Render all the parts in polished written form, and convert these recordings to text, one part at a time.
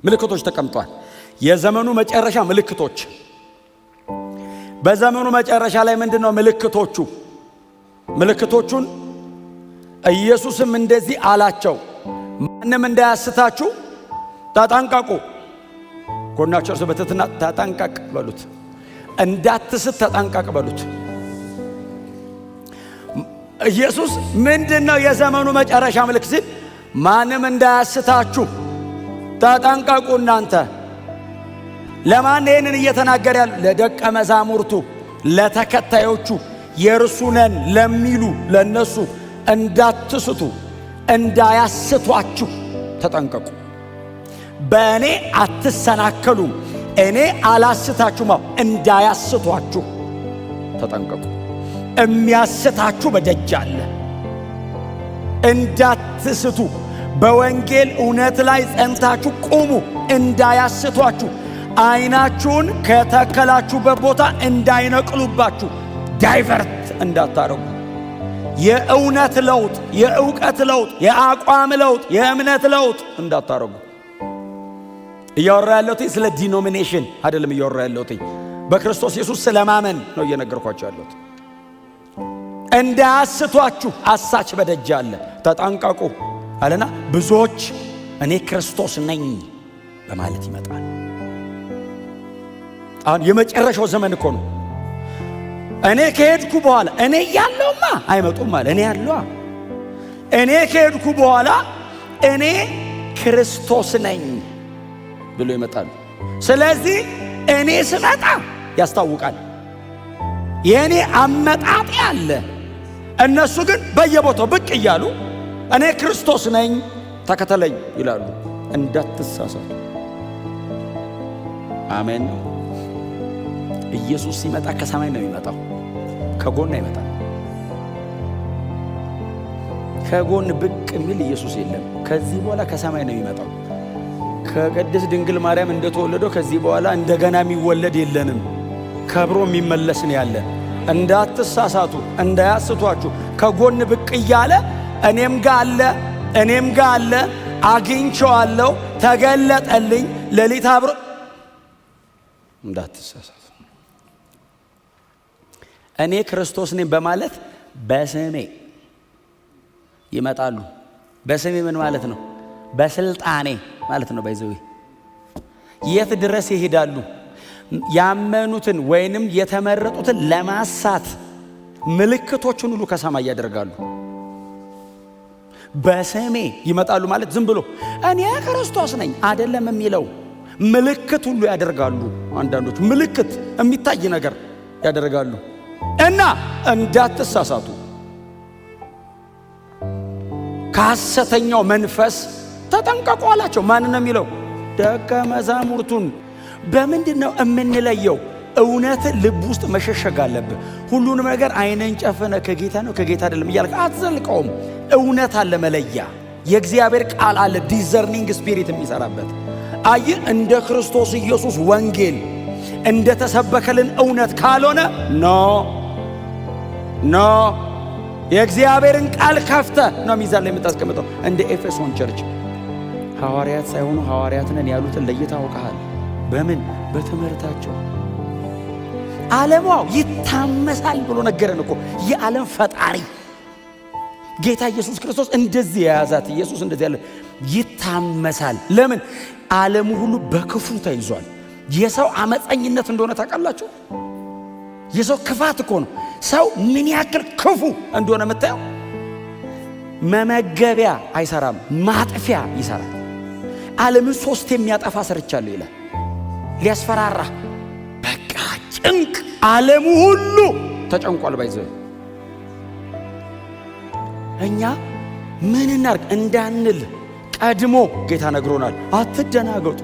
ምልክቶች ተቀምጧል። የዘመኑ መጨረሻ ምልክቶች። በዘመኑ መጨረሻ ላይ ምንድነው ምልክቶቹ? ምልክቶቹን ኢየሱስም እንደዚህ አላቸው፣ ማንም እንዳያስታችሁ ተጠንቀቁ። ጎናችሁ እርስ በትህትና ተጠንቀቅ በሉት። እንዳትስት ተጠንቀቅ በሉት። ኢየሱስ ምንድነው የዘመኑ መጨረሻ ምልክት ሲል ማንም እንዳያስታችሁ ተጠንቀቁ። እናንተ ለማን ይህንን እየተናገረ ያለው? ለደቀ መዛሙርቱ፣ ለተከታዮቹ፣ የእርሱ ነን ለሚሉ ለነሱ እንዳትስቱ፣ እንዳያስቷችሁ ተጠንቀቁ። በእኔ አትሰናከሉም፣ እኔ አላስታችሁም፣ እንዳያስቷችሁ ተጠንቀቁ። የሚያስታችሁ በደጅ አለ። እንዳትስቱ፣ በወንጌል እውነት ላይ ጸንታችሁ ቁሙ፣ እንዳያስቷችሁ፣ አይናችሁን ከተከላችሁበት ቦታ እንዳይነቅሉባችሁ፣ ዳይቨርት እንዳታረጉ። የእውነት ለውጥ፣ የእውቀት ለውጥ፣ የአቋም ለውጥ፣ የእምነት ለውጥ እንዳታረጉ። እያወራ ያለሁት ስለ ዲኖሚኔሽን አይደለም። እያወራ ያለሁት በክርስቶስ ኢየሱስ ስለማመን ነው እየነገርኳችሁ ያለሁት። እንዳያስቷችሁ አሳች በደጅ አለ፣ ተጠንቀቁ አለና ብዙዎች እኔ ክርስቶስ ነኝ በማለት ይመጣል። አሁን የመጨረሻው ዘመን እኮ ነው። እኔ ከሄድኩ በኋላ እኔ ያለውማ አይመጡም አለ። እኔ ያለዋ እኔ ከሄድኩ በኋላ እኔ ክርስቶስ ነኝ ብሎ ይመጣሉ። ስለዚህ እኔ ስመጣ ያስታውቃል። የእኔ አመጣጤ አለ። እነሱ ግን በየቦታው ብቅ እያሉ እኔ ክርስቶስ ነኝ ተከተለኝ ይላሉ። እንዳትሳሳቱ። አሜን። ኢየሱስ ሲመጣ ከሰማይ ነው የሚመጣው፣ ከጎን አይመጣም። ከጎን ብቅ የሚል ኢየሱስ የለም። ከዚህ በኋላ ከሰማይ ነው የሚመጣው። ከቅድስት ድንግል ማርያም እንደተወለደው ከዚህ በኋላ እንደገና የሚወለድ የለንም። ከብሮ የሚመለስ ነው ያለን። እንዳትሳሳቱ፣ እንዳያስቷችሁ። ከጎን ብቅ እያለ እኔም ጋር አለ፣ እኔም ጋር አለ፣ አግኝቼዋለሁ፣ ተገለጠልኝ፣ ሌሊት አብሮ። እንዳትሳሳቱ። እኔ ክርስቶስ ነኝ በማለት በስሜ ይመጣሉ። በስሜ ምን ማለት ነው? በስልጣኔ ማለት ነው። ባይዘው የት ድረስ ይሄዳሉ? ያመኑትን ወይንም የተመረጡትን ለማሳት ምልክቶችን ሁሉ ከሰማይ ያደርጋሉ። በስሜ ይመጣሉ ማለት ዝም ብሎ እኔ ክርስቶስ ነኝ አይደለም የሚለው፣ ምልክት ሁሉ ያደርጋሉ። አንዳንዶች ምልክት የሚታይ ነገር ያደርጋሉ። እና እንዳትሳሳቱ ከሐሰተኛው መንፈስ ተጠንቀቁ አላቸው። ማን ነው የሚለው? ደቀ መዛሙርቱን። በምንድን ነው የምንለየው? እውነትን ልብ ውስጥ መሸሸግ አለብህ። ሁሉንም ነገር አይነን ጨፈነ ከጌታ ነው ከጌታ አይደለም እያልክ አትዘልቀውም። እውነት አለ መለያ፣ የእግዚአብሔር ቃል አለ ዲዘርኒንግ ስፒሪት የሚሰራበት። አይ እንደ ክርስቶስ ኢየሱስ ወንጌል እንደ ተሰበከልን እውነት ካልሆነ ኖ የእግዚአብሔርን ቃል ከፍተ ነው ሚዛን ላይ የምታስቀምጠው። እንደ ኤፌሶን ቸርች ሐዋርያት ሳይሆኑ ሐዋርያት ነን ያሉትን ለይታ አውቀሃል። በምን? በትምህርታቸው። ዓለሟው ይታመሳል ብሎ ነገረን እኮ። የዓለም ፈጣሪ ጌታ ኢየሱስ ክርስቶስ እንደዚህ የያዛት ኢየሱስ እንደዚህ ያለ ይታመሳል። ለምን? ዓለሙ ሁሉ በክፉ ተይዟል። የሰው አመፀኝነት እንደሆነ ታውቃላችሁ። የሰው ክፋት እኮ ነው። ሰው ምን ያክል ክፉ እንደሆነ የምታየው። መመገቢያ አይሰራም፣ ማጥፊያ ይሰራል። ዓለምን ሶስት የሚያጠፋ ሰርቻለሁ ይላል ሊያስፈራራ። በቃ ጭንቅ፣ ዓለሙ ሁሉ ተጨንቋል። ባይዘው እኛ ምን እናርግ እንዳንል ቀድሞ ጌታ ነግሮናል። አትደናገጡ።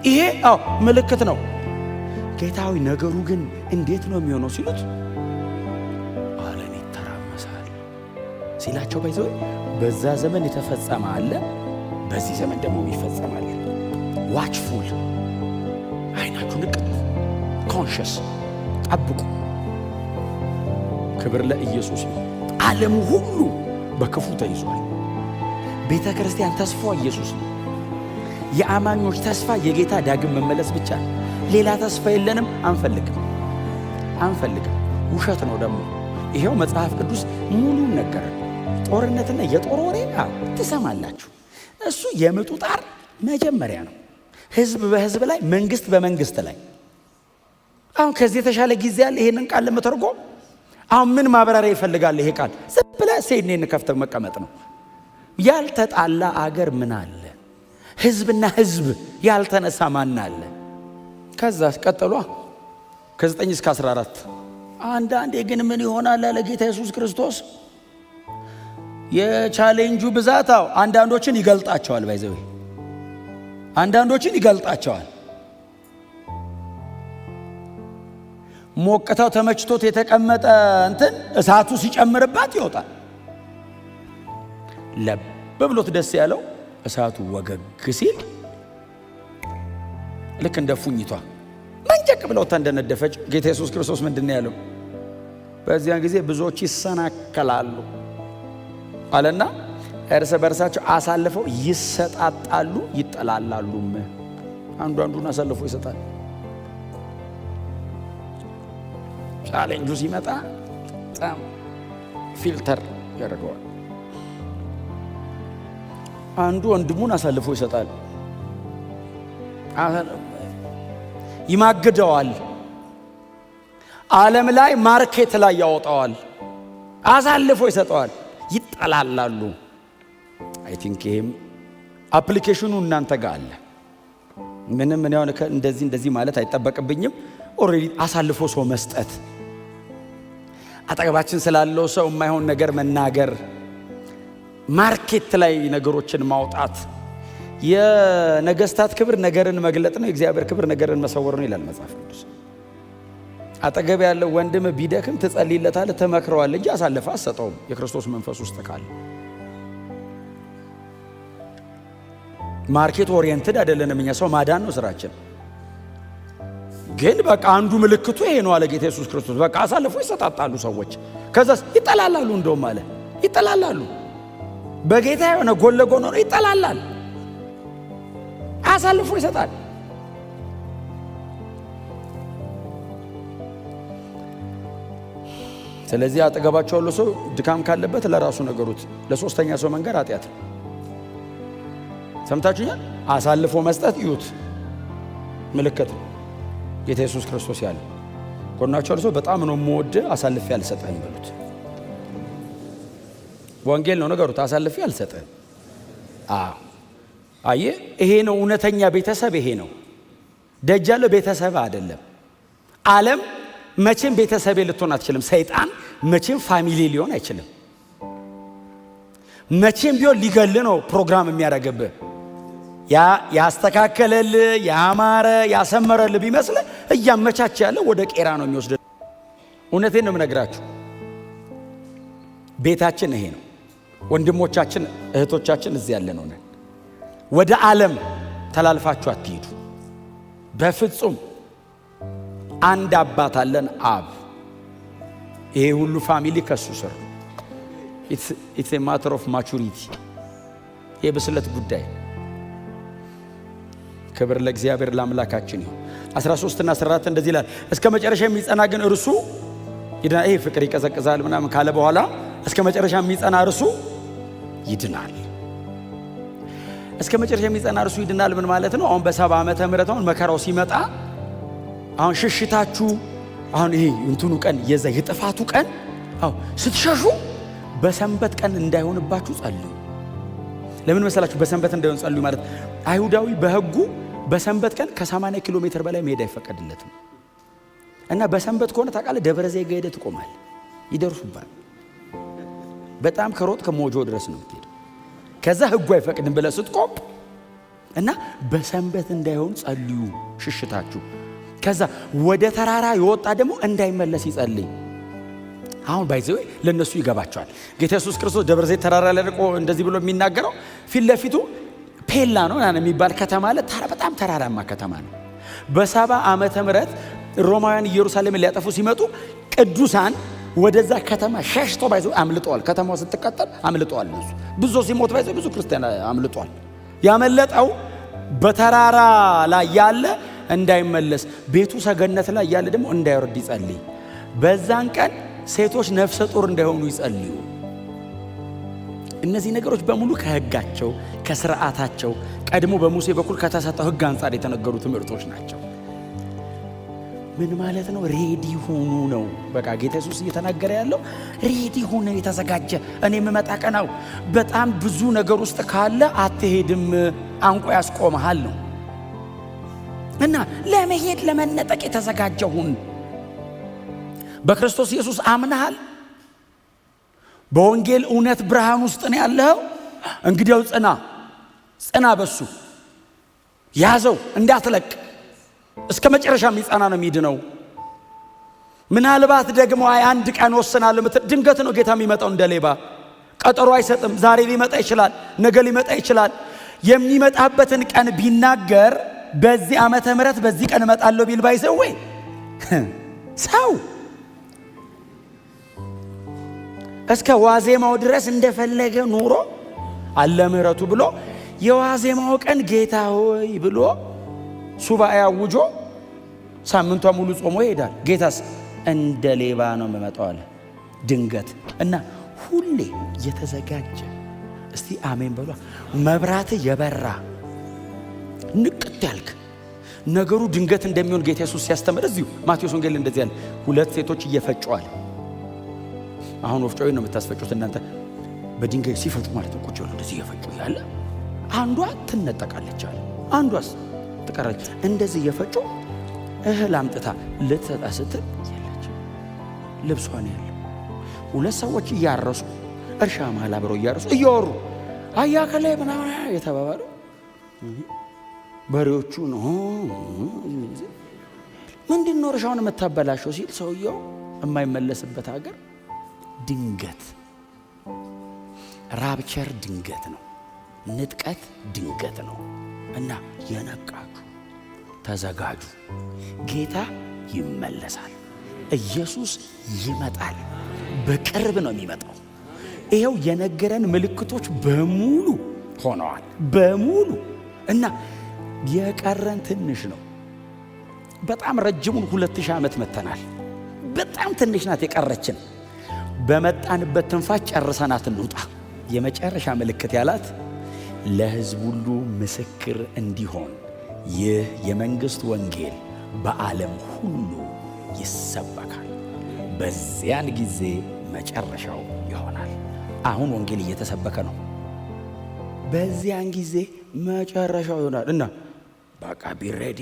ይሄ ምልክት ነው። ጌታዊ ነገሩ ግን እንዴት ነው የሚሆነው ሲሉት ዓለም ይተራመሳል ሲላቸው ባይዘው በዛ ዘመን የተፈጸመ አለ፣ በዚህ ዘመን ደግሞ ይፈጸማል። ዋችፉል፣ አይናችሁ ንቅት፣ ኮንሽስ ጠብቁ። ክብር ለኢየሱስ ይሁን። ዓለሙ ሁሉ በክፉ ተይዟል። ቤተ ክርስቲያን ተስፋ ኢየሱስ ነው። የአማኞች ተስፋ የጌታ ዳግም መመለስ ብቻ ነው። ሌላ ተስፋ የለንም፣ አንፈልግም። ውሸት ነው ደግሞ። ይሄው መጽሐፍ ቅዱስ ሙሉን ነገረን። ጦርነትና የጦር ወሬ ትሰማላችሁ። እሱ የምጡ ጣር መጀመሪያ ነው። ህዝብ በህዝብ ላይ፣ መንግስት በመንግስት ላይ። አሁን ከዚህ የተሻለ ጊዜ ያለ ይሄንን ቃል ለመተርጎም አሁን ምን ማብራሪያ ይፈልጋል? ይሄ ቃል ዝም ብለህ ሴኔን ከፍተህ መቀመጥ ነው። ያልተጣላ አገር ምን አለ? ህዝብና ህዝብ ያልተነሳ ማን አለ? ከዛ ቀጠሏ ከ9 እስከ 14 አንዳንዴ ግን ምን ይሆናል አለ ጌታ ኢየሱስ ክርስቶስ። የቻሌንጁ ብዛት አንዳንዶችን ይገልጣቸዋል። ባይዘው አንዳንዶችን ይገልጣቸዋል። ሞቅታው ተመችቶት የተቀመጠ እንትን እሳቱ ሲጨምርባት ይወጣል። ለብ ብሎት ደስ ያለው እሳቱ ወገግ ሲል ልክ እንደ ፉኝቷ መንጨቅ ብሎታ እንደነደፈች ጌታ ኢየሱስ ክርስቶስ ምንድን ነው ያለው? በዚያን ጊዜ ብዙዎች ይሰናከላሉ አለና እርስ በርሳቸው አሳልፈው ይሰጣጣሉ፣ ይጠላላሉም። አንዱ አንዱን አሳልፎ ይሰጣል። ቻሌንጁ ሲመጣ በጣም ፊልተር ያደርገዋል። አንዱ ወንድሙን አሳልፎ ይሰጣል፣ ይማግደዋል፣ ዓለም ላይ ማርኬት ላይ ያወጣዋል፣ አሳልፎ ይሰጠዋል፣ ይጠላላሉ። አይ ቲንክ ይሄም አፕሊኬሽኑ እናንተ ጋር አለ። ምንም ምን ያው እንደዚህ ማለት አይጠበቅብኝም። ኦሬዲ አሳልፎ ሰው መስጠት፣ አጠገባችን ስላለው ሰው የማይሆን ነገር መናገር፣ ማርኬት ላይ ነገሮችን ማውጣት። የነገስታት ክብር ነገርን መግለጥ ነው፣ የእግዚአብሔር ክብር ነገርን መሰወር ነው ይላል መጽሐፍ ቅዱስ። አጠገብ ያለው ወንድም ቢደክም ትጸልይለታለህ፣ ትመክረዋለህ እንጂ አሳልፈህ አትሰጠውም። የክርስቶስ መንፈስ ውስጥ ካለ ማርኬት ኦሪየንትድ አይደለንም እኛ። ሰው ማዳን ነው ስራችን። ግን በቃ አንዱ ምልክቱ ይሄ ነው አለ ጌታ ኢየሱስ ክርስቶስ። በቃ አሳልፎ ይሰጣጣሉ ሰዎች፣ ከዛስ ይጠላላሉ። እንደውም አለ ይጠላላሉ። በጌታ የሆነ ጎን ለጎን ሆኖ ይጠላላል፣ አሳልፎ ይሰጣል። ስለዚህ አጠገባቸው ያለው ሰው ድካም ካለበት ለራሱ ነገሩት። ለሶስተኛ ሰው መንገር ኃጢአት ነው። ሰምታችሁኛል? አሳልፎ መስጠት ይዩት ምልክት ነው። ጌታ ኢየሱስ ክርስቶስ ያለ ጎናቸው ያለው ሰው በጣም ነው የምወድህ አሳልፌ አልሰጠህም በሉት። ወንጌል ነው ነገሩት። አሳልፌ አልሰጠህም። አየህ፣ ይሄ ነው እውነተኛ ቤተሰብ። ይሄ ነው ደጅ ያለው ቤተሰብ አይደለም። ዓለም መቼም ቤተሰብ ልትሆን አትችልም። ሰይጣን መቼም ፋሚሊ ሊሆን አይችልም። መቼም ቢሆን ሊገል ነው ፕሮግራም የሚያደርግብህ። ያስተካከለልህ ያማረ ያሰመረልህ ቢመስልህ እያመቻች ያለ ወደ ቄራ ነው የሚወስድ። እውነቴን ነው የምነግራችሁ። ቤታችን ይሄ ነው። ወንድሞቻችን እህቶቻችን እዚህ ያለ ነው። ወደ ዓለም ተላልፋችሁ አትሄዱ በፍጹም። አንድ አባት አለን፣ አብ። ይሄ ሁሉ ፋሚሊ ከሱ ስር። ኢትስ ኤ ማተር ኦፍ ማቹሪቲ፣ የብስለት ጉዳይ። ክብር ለእግዚአብሔር ለአምላካችን ይሁን። 13 እና 14 እንደዚህ ይላል፣ እስከ መጨረሻ የሚጸና ግን እርሱ ይድናል። ይሄ ፍቅር ይቀዘቅዛል ምናምን ካለ በኋላ እስከ መጨረሻ የሚጸና እርሱ ይድናል። እስከ መጨረሻ የሚጸና እርሱ ይድናል ምን ማለት ነው? አሁን በ70 ዓመተ ምህረት አሁን መከራው ሲመጣ አሁን ሽሽታችሁ አሁን ይሄ እንትኑ ቀን የዛ የጥፋቱ ቀን ስትሸሹ በሰንበት ቀን እንዳይሆንባችሁ ጸልዩ። ለምን መሰላችሁ? በሰንበት እንዳይሆን ጸልዩ ማለት አይሁዳዊ በሕጉ በሰንበት ቀን ከ80 ኪሎ ሜትር በላይ መሄድ አይፈቀድለትም። እና በሰንበት ከሆነ ታውቃለህ፣ ደብረ ዘይት ሄደህ ትቆማል፣ ይደርሱባል። በጣም ከሮጥ ከሞጆ ድረስ ነው የምትሄደው። ከዛ ሕጉ አይፈቅድም ብለህ ስትቆም እና በሰንበት እንዳይሆን ጸልዩ ሽሽታችሁ። ከዛ ወደ ተራራ የወጣ ደግሞ እንዳይመለስ ይጸልይ። አሁን ባይዘው ለነሱ ይገባቸዋል። ጌታ ኢየሱስ ክርስቶስ ደብረ ዘይት ተራራ ላይ ልቆ እንደዚህ ብሎ የሚናገረው ፊት ለፊቱ ፔላ ነው የሚባል ከተማ አለ። በጣም ተራራማ ከተማ ነው። በ70 ዓመተ ምህረት ሮማውያን ኢየሩሳሌምን ሊያጠፉ ሲመጡ ቅዱሳን ወደዛ ከተማ ሸሽተው ባይዘው አምልጠዋል። ከተማው ስትቀጠል አምልጠዋል። እነሱ ብዙ ሲሞት ባይዘው ብዙ ክርስቲያን አምልጠዋል። ያመለጠው በተራራ ላይ ያለ እንዳይመለስ፣ ቤቱ ሰገነት ላይ ያለ ደግሞ እንዳይወርድ ይጸልይ። በዛን ቀን ሴቶች ነፍሰ ጡር እንዳይሆኑ ይጸልዩ። እነዚህ ነገሮች በሙሉ ከሕጋቸው ከሥርዓታቸው ቀድሞ በሙሴ በኩል ከተሰጠው ሕግ አንጻር የተነገሩ ትምህርቶች ናቸው። ምን ማለት ነው? ሬዲ ሁኑ ነው። በቃ ጌታ ኢየሱስ እየተናገረ ያለው ሬዲ ሁኑ፣ የተዘጋጀ እኔ የምመጣ ቀናው በጣም ብዙ ነገር ውስጥ ካለ አትሄድም፣ አንቆ ያስቆመሃል ነው። እና ለመሄድ ለመነጠቅ የተዘጋጀ ሁን። በክርስቶስ ኢየሱስ አምነሃል። በወንጌል እውነት ብርሃን ውስጥ ነው ያለው። እንግዲያው ጽና፣ በሱ ያዘው፣ እንዳትለቅ። እስከ መጨረሻ የሚጸና ነው የሚድነው። ምናልባት ደግሞ አንድ ቀን ወስናለሁ ምትል፣ ድንገት ነው ጌታ የሚመጣው እንደ ሌባ። ቀጠሮ አይሰጥም። ዛሬ ሊመጣ ይችላል፣ ነገ ሊመጣ ይችላል። የሚመጣበትን ቀን ቢናገር በዚህ ዓመተ ምህረት በዚህ ቀን እመጣለሁ ቢል ባይሰው ወይ ሰው እስከ ዋዜማው ድረስ እንደፈለገ ኑሮ አለ ምህረቱ ብሎ የዋዜማው ቀን ጌታ ሆይ ብሎ ሱባኤ አውጆ ሳምንቷ ሙሉ ጾሞ ይሄዳል። ጌታስ እንደ ሌባ ነው የምመጣው አለ ድንገት። እና ሁሌ የተዘጋጀ እስቲ አሜን በሏ። መብራት የበራ ንቅት ያልክ ነገሩ ድንገት እንደሚሆን ጌታ ኢየሱስ ሲያስተምር እዚሁ ማቴዎስ ወንጌል እንደዚህ ያለ 2 ሴቶች እየፈጩዋል። አሁን ወፍጮ ነው የምታስፈጩት እናንተ። በድንጋይ ሲፈጩ ማለት ነው። ቁጭ ብለው እንደዚህ እየፈጩ ያለ አንዷ ትነጠቃለች አለ፣ አንዷስ ትቀራለች። እንደዚህ እየፈጩ እህል አምጥታ ልትሰጣ ስትል የለች፣ ልብሷን ያለው 2 ሰዎች እያረሱ እርሻ መሃል አብረው እያረሱ እያወሩ አያ ከላይ ምናምን የተባባሉ በሬዎቹ ነው ምንድነው እርሻውን የምታበላሸው ሲል ሰውየው የማይመለስበት ሀገር ድንገት ራፕቸር ድንገት ነው፣ ንጥቀት ድንገት ነው። እና የነቃችሁ ተዘጋጁ። ጌታ ይመለሳል። ኢየሱስ ይመጣል። በቅርብ ነው የሚመጣው። ይሄው የነገረን ምልክቶች በሙሉ ሆነዋል፣ በሙሉ እና የቀረን ትንሽ ነው። በጣም ረጅሙን 2000 ዓመት መተናል። በጣም ትንሽ ናት የቀረችን። በመጣንበት ትንፋሽ ጨርሰናት እንውጣ። የመጨረሻ ምልክት ያላት ለሕዝብ ሁሉ ምስክር እንዲሆን ይህ የመንግሥት ወንጌል በዓለም ሁሉ ይሰበካል፣ በዚያን ጊዜ መጨረሻው ይሆናል። አሁን ወንጌል እየተሰበከ ነው። በዚያን ጊዜ መጨረሻው ይሆናል እና በቃ ቢሬዲ